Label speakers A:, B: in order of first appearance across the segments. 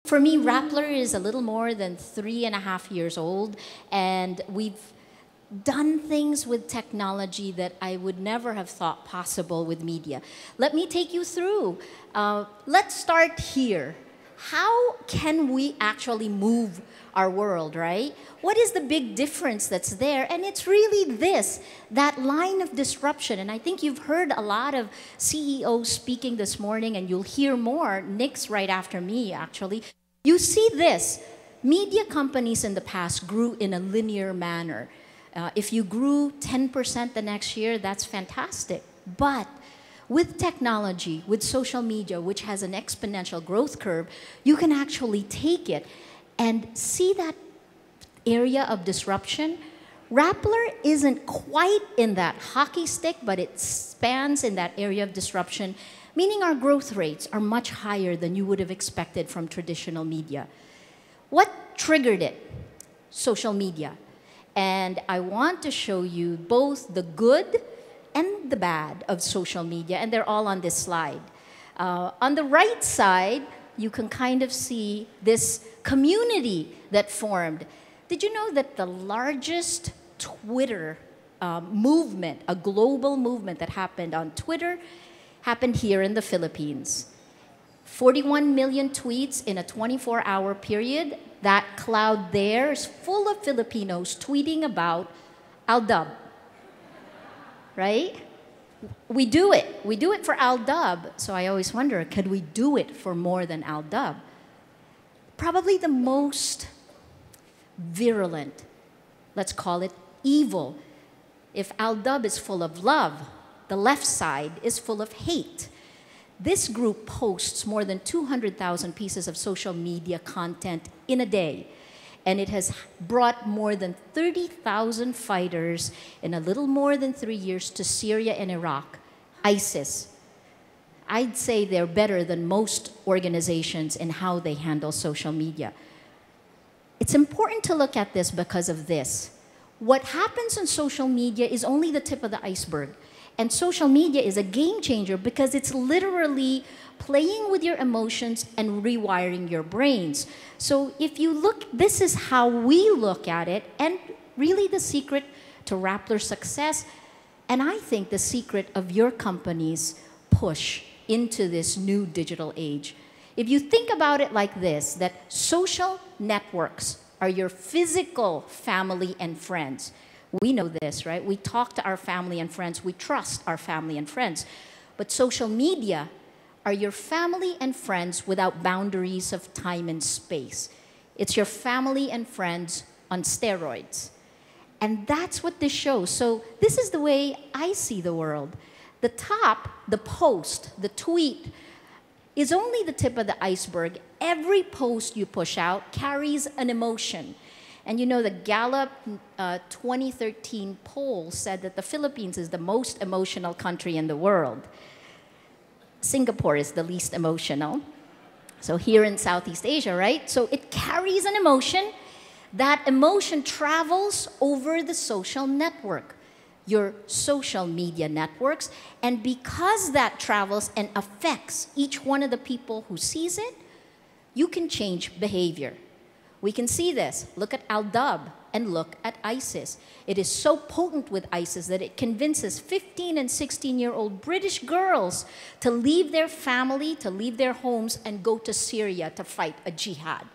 A: For me, Rappler is a little more than 3.5 years old, and we've done things with technology that I would never have thought possible with media. Let me take you through. Let's start here. How can we actually move our world, right? What is the big difference that's there? And it's really this, that line of disruption. And I think you've heard a lot of CEOs speaking this morning, and you'll hear more. Nick's right after me, actually. You see this. Media companies in the past grew in a linear manner. If you grew 10% the next year, that's fantastic. But with technology, with social media, which has an exponential growth curve, you can actually take it and see that area of disruption. Rappler isn't quite in that hockey stick, but it spans in that area of disruption, meaning our growth rates are much higher than you would have expected from traditional media. What triggered it? Social media. And I want to show you both the good and the bad of social media, and they're all on this slide. On the right side, you can kind of see this community that formed. Did you know that the largest Twitter movement, a global movement that happened on Twitter, happened here in the Philippines? 41 million tweets in a 24-hour period. That cloud there is full of Filipinos tweeting about Aldab, right? We do it. We do it for Aldab. So I always wonder, could we do it for more than Aldab? Probably the most virulent, let's call it evil. If Aldab is full of love, the left side is full of hate. This group posts more than 200,000 pieces of social media content in a day. And it has brought more than 30,000 fighters in a little more than 3 years to Syria and Iraq. ISIS. I'd say they're better than most organizations in how they handle social media. It's important to look at this because of this. What happens on social media is only the tip of the iceberg. And social media is a game changer because it's literally playing with your emotions and rewiring your brains. So if you look, this is how we look at it, and really the secret to Rappler's success, and I think the secret of your company's push into this new digital age. If you think about it like this, that social networks are your physical family and friends. We know this, right? We talk to our family and friends. We trust our family and friends. But social media are your family and friends without boundaries of time and space. It's your family and friends on steroids. And that's what this shows. So this is the way I see the world. The top, the post, the tweet, is only the tip of the iceberg. Every post you push out carries an emotion. And you know, the Gallup 2013 poll said that the Philippines is the most emotional country in the world. Singapore is the least emotional. So here in Southeast Asia, right? So it carries an emotion. That emotion travels over the social network, your social media networks. And because that travels and affects each one of the people who sees it, you can change behavior. We can see this. Look at Aldab and look at ISIS. It is so potent with ISIS that it convinces 15 and 16-year-old British girls to leave their family, to leave their homes, and go to Syria to fight a jihad.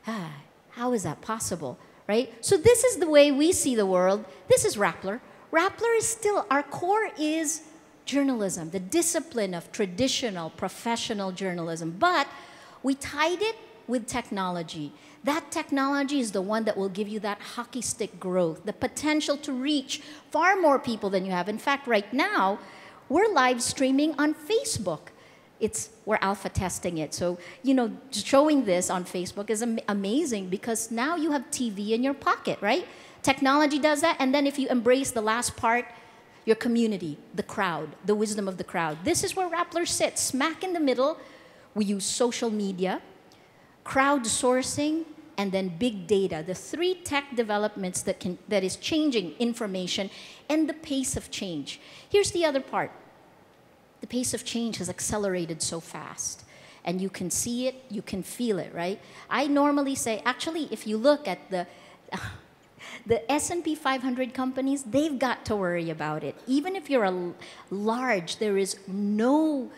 A: How is that possible, right? So this is the way we see the world. This is Rappler. Rappler is still, our core is journalism, the discipline of traditional, professional journalism. But we tied it with technology. That technology is the one that will give you that hockey stick growth, the potential to reach far more people than you have. In fact, right now, we're live streaming on Facebook. We're alpha testing it. So, you know, showing this on Facebook is amazing because now you have TV in your pocket, right? Technology does that. And then if you embrace the last part, your community, the crowd, the wisdom of the crowd. This is where Rappler sits, smack in the middle. We use social media, crowdsourcing, and then big data, the three tech developments that is changing information and the pace of change. Here's the other part. The pace of change has accelerated so fast. And you can see it, you can feel it, right? I normally say, actually, if you look at the S&P 500 companies, they've got to worry about it. Even if you're a large, there is no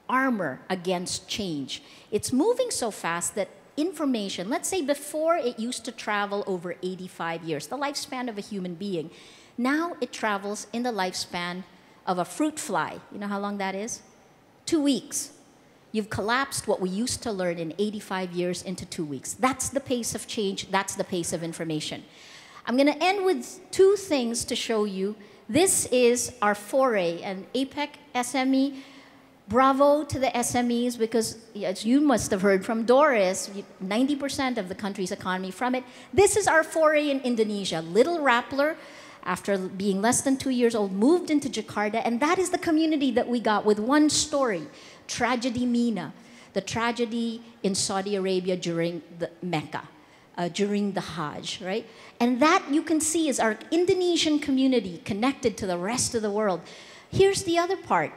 A: armor against change. It's moving so fast that information, let's say before it used to travel over 85 years, the lifespan of a human being. Now it travels in the lifespan of a fruit fly. You know how long that is? 2 weeks. You've collapsed what we used to learn in 85 years into 2 weeks. That's the pace of change. That's the pace of information. I'm going to end with 2 things to show you. This is our foray, and APEC SME. Bravo to the SMEs, because as you must have heard from Doris, 90% of the country's economy from it. This is our foray in Indonesia. Little Rappler, after being less than 2 years old, moved into Jakarta, and that is the community that we got with one story, Tragedy Mina, the tragedy in Saudi Arabia during the Mecca, during the Hajj, right? And that you can see is our Indonesian community connected to the rest of the world. Here's the other part.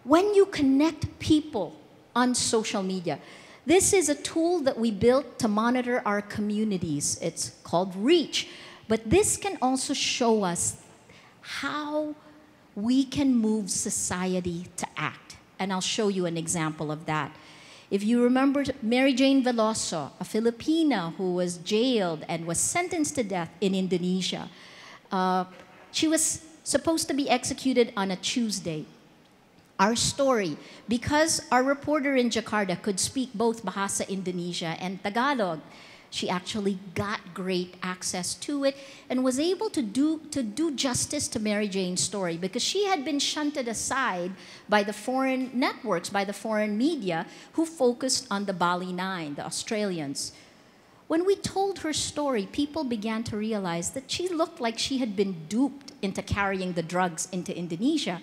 A: When you connect people on social media, this is a tool that we built to monitor our communities. It's called Reach. But this can also show us how we can move society to act. And I'll show you an example of that. If you remember Mary Jane Veloso, a Filipina who was jailed and was sentenced to death in Indonesia, she was supposed to be executed on a Tuesday. Our story, because our reporter in Jakarta could speak both Bahasa Indonesia and Tagalog, she actually got great access to it and was able to do justice to Mary Jane's story, because she had been shunted aside by the foreign networks, by the foreign media, who focused on the Bali Nine, the Australians. When we told her story, people began to realize that she looked like she had been duped into carrying the drugs into Indonesia.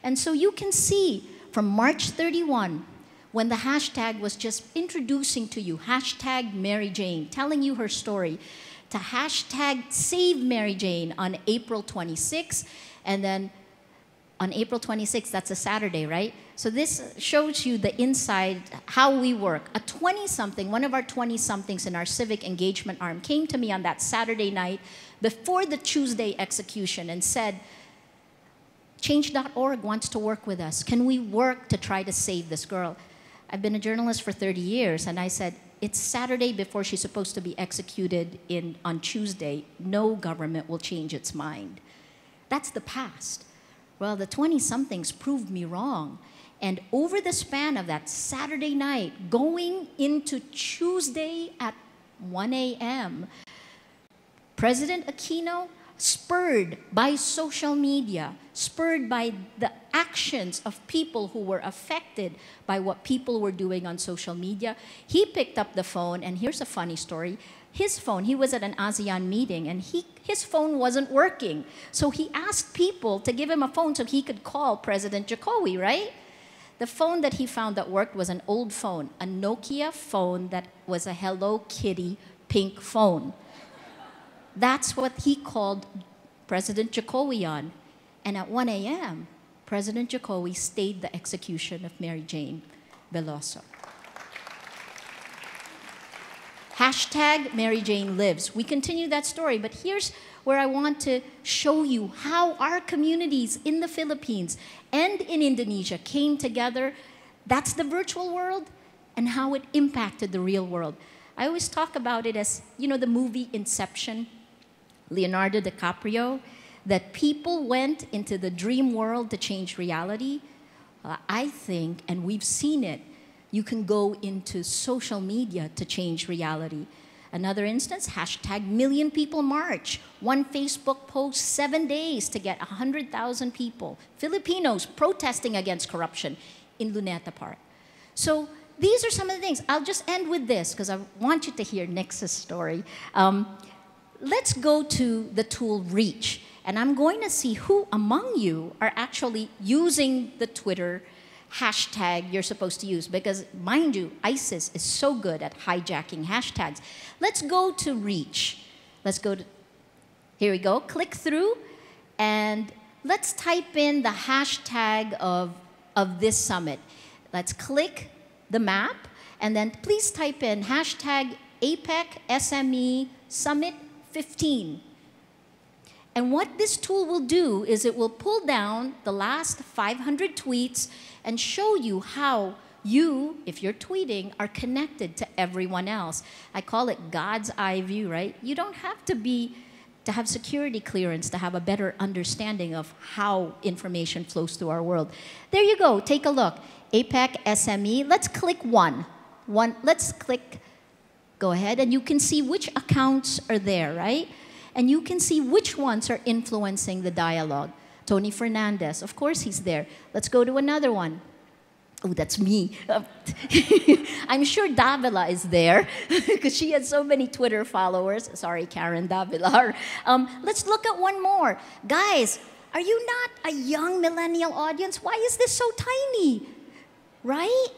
A: And so you can see from March 31, when the hashtag was just introducing to you, hashtag Mary Jane, telling you her story, to hashtag Save Mary Jane on April 26, and then on April 26, that's a Saturday, right? So this shows you the inside, how we work. A 20-something, one of our 20-somethings in our civic engagement arm came to me on that Saturday night before the Tuesday execution and said, Change.org wants to work with us. Can we work to try to save this girl? I've been a journalist for 30 years, and I said, it's Saturday before she's supposed to be executed on Tuesday. No government will change its mind. That's the past. Well, the 20-somethings proved me wrong. And over the span of that Saturday night, going into Tuesday at 1 a.m., President Aquino, spurred by social media, spurred by the actions of people who were affected by what people were doing on social media, he picked up the phone, and here's a funny story. His phone, he was at an ASEAN meeting, and his phone wasn't working. So he asked people to give him a phone so he could call President Jokowi, right? The phone that he found that worked was an old phone, a Nokia phone that was a Hello Kitty pink phone. That's what he called President Jokowi on. And at 1 a.m., President Jokowi stayed the execution of Mary Jane Veloso. Hashtag Mary Jane lives. We continue that story, but here's where I want to show you how our communities in the Philippines and in Indonesia came together. That's the virtual world, and how it impacted the real world. I always talk about it as, you know, the movie Inception, Leonardo DiCaprio, that people went into the dream world to change reality. I think, and we've seen it, you can go into social media to change reality. Another instance, hashtag Million People March. One Facebook post, 7 days to get 100,000 people, Filipinos protesting against corruption in Luneta Park. So these are some of the things. I'll just end with this because I want you to hear Nix's story. Let's go to the tool Reach. And I'm going to see who among you are actually using the Twitter hashtag you're supposed to use. Because, mind you, ISIS is so good at hijacking hashtags. Let's go to Reach. Let's go to, here we go. Click through, and let's type in the hashtag of this summit. Let's click the map, and then please type in hashtag APEC SME Summit 15. And what this tool will do is it will pull down the last 500 tweets and show you how you, if you're tweeting, are connected to everyone else. I call it God's eye view, right? You don't have to have security clearance to have a better understanding of how information flows through our world. There you go. Take a look. APEC SME. Let's click one. Let's click. Go ahead, and you can see which accounts are there, right? And you can see which ones are influencing the dialogue. Tony Fernandez, of course he's there. Let's go to another one. Oh, that's me. I'm sure Davila is there because she has so many Twitter followers. Sorry, Karen Davila. Let's look at one more. Guys, are you not a young millennial audience? Why is this so tiny? Right?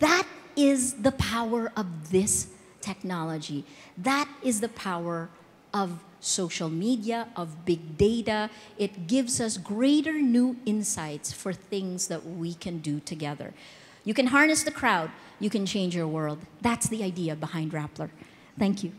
A: That is the power of this technology. That is the power of social media, of big data. It gives us greater new insights for things that we can do together. You can harness the crowd. You can change your world. That's the idea behind Rappler. Thank you.